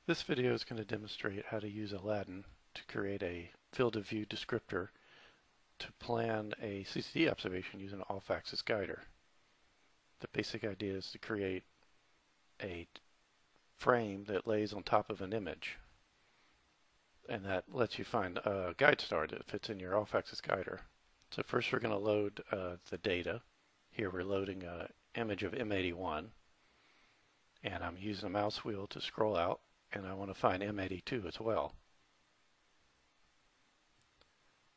This video is going to demonstrate how to use Aladin to create a field of view descriptor to plan a CCD observation using an off-axis guider. The basic idea is to create a frame that lays on top of an image, and that lets you find a guide star that fits in your off-axis guider. So first we're going to load the data. Here we're loading an image of M81, and I'm using a mouse wheel to scroll out, and I want to find M82 as well.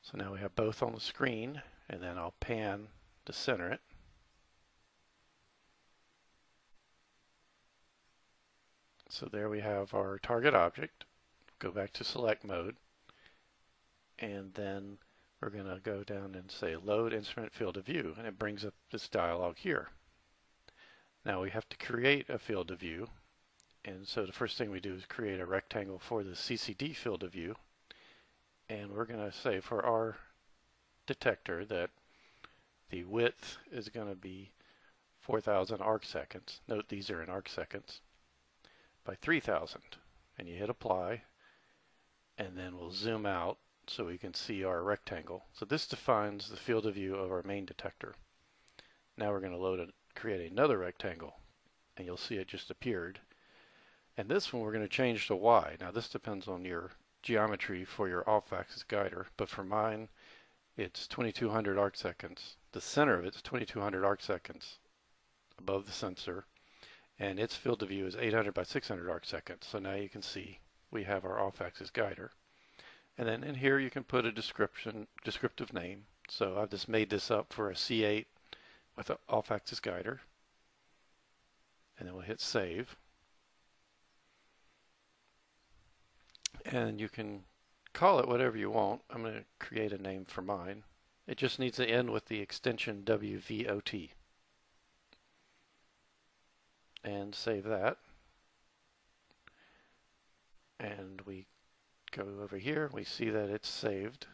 So now we have both on the screen, and then I'll pan to center it. So there we have our target object. Go back to select mode, and then we're going to go down and say load instrument field of view, and it brings up this dialog here. Now we have to create a field of view, and so the first thing we do is create a rectangle for the CCD field of view, and we're going to say for our detector that the width is going to be 4,000 arc seconds. Note these are in arc seconds by 3,000, and you hit apply, and then we'll zoom out so we can see our rectangle. So this defines the field of view of our main detector. Now we're going to create another rectangle, and you'll see it just appeared. And this one we're going to change to Y. Now this depends on your geometry for your off-axis guider, but for mine it's 2200 arc seconds. The center of it's 2200 arc seconds above the sensor, and its field of view is 800 by 600 arc seconds. So now you can see we have our off-axis guider. And then in here you can put a descriptive name. So I've just made this up for a C8 with an off-axis guider. And then we'll hit save. And you can call it whatever you want. I'm going to create a name for mine. It just needs to end with the extension WVOT. And save that. And we go over here, we see that it's saved.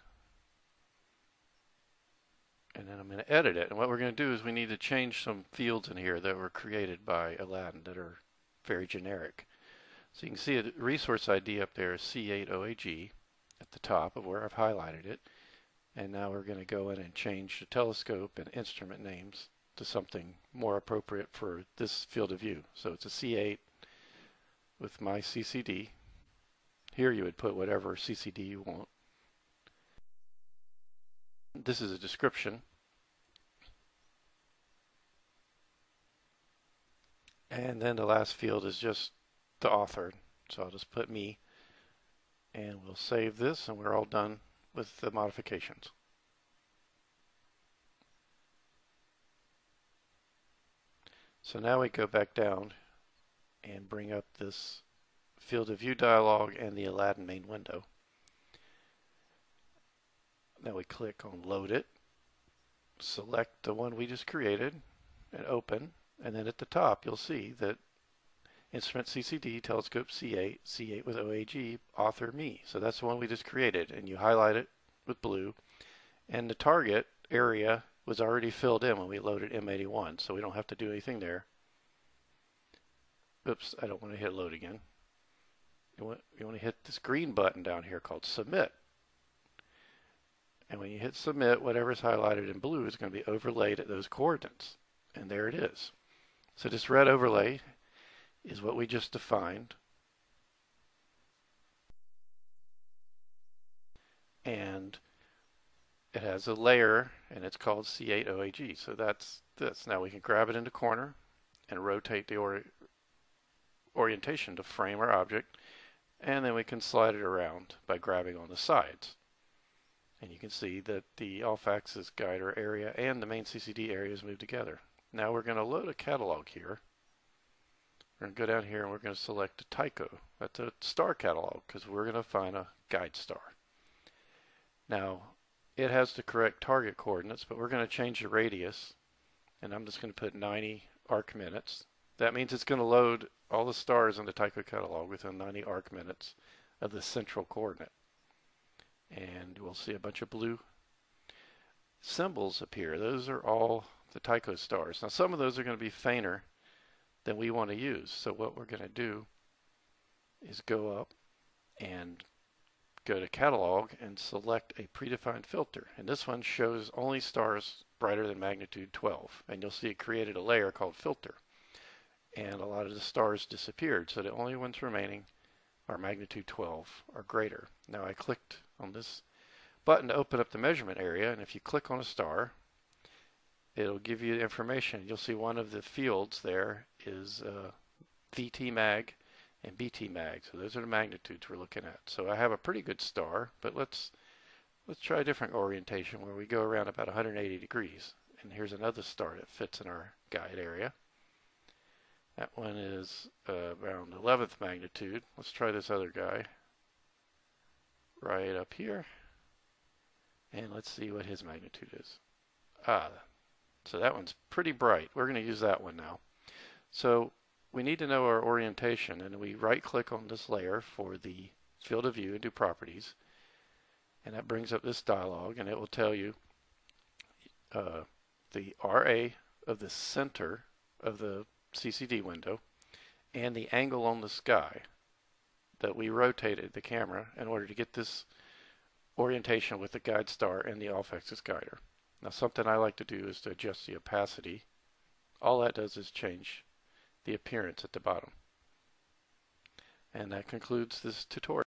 And then I'm going to edit it. And what we're going to do is we need to change some fields in here that were created by Aladin that are very generic. So you can see a resource ID up there is C8 OAG at the top of where I've highlighted it. And now we're going to go in and change the telescope and instrument names to something more appropriate for this field of view. So it's a C8 with my CCD. Here you would put whatever CCD you want. This is a description. And then the last field is just the author. So I'll just put me, and we'll save this, and we're all done with the modifications. So now we go back down and bring up this field of view dialog and the Aladin main window. Now we click on load it, select the one we just created and open, and then at the top you'll see that instrument CCD, telescope C8, C8 with OAG, author me. So that's the one we just created, and you highlight it with blue, and the target area was already filled in when we loaded M81, so we don't have to do anything there. Oops, I don't want to hit load again. You want to hit this green button down here called submit. And when you hit submit, whatever's highlighted in blue is going to be overlaid at those coordinates. And there it is. So this red overlay is what we just defined. And it has a layer, and it's called C8 OAG. So that's this. Now we can grab it in the corner and rotate the orientation to frame our object. And then we can slide it around by grabbing on the sides. And you can see that the off-axis guider area and the main CCD areas move together. Now we're going to load a catalog here. We're going to go down here and we're going to select a Tycho. That's a star catalog because we're going to find a guide star. Now it has the correct target coordinates, but we're going to change the radius, and I'm just going to put 90 arc minutes. That means it's going to load all the stars in the Tycho catalog within 90 arc minutes of the central coordinate. And we'll see a bunch of blue symbols appear. Those are all the Tycho stars. Now some of those are going to be fainter than we want to use. So what we're going to do is go up and go to Catalog and select a predefined filter. And this one shows only stars brighter than magnitude 12. And you'll see it created a layer called Filter. And a lot of the stars disappeared, so the only ones remaining are magnitude 12 or greater. Now I clicked on this button to open up the measurement area, and if you click on a star, it'll give you information. You'll see one of the fields there is VT mag and BT mag. So those are the magnitudes we're looking at. So I have a pretty good star, but let's try a different orientation where we go around about 180 degrees. And here's another star that fits in our guide area. That one is around 11th magnitude. Let's try this other guy right up here. And let's see what his magnitude is. So that one's pretty bright. We're going to use that one now. So we need to know our orientation, and we right-click on this layer for the field of view and do properties. And that brings up this dialog, and it will tell you the RA of the center of the CCD window and the angle on the sky that we rotated the camera in order to get this orientation with the guide star and the off-axis guider. Now something I like to do is to adjust the opacity. All that does is change the appearance at the bottom. And that concludes this tutorial.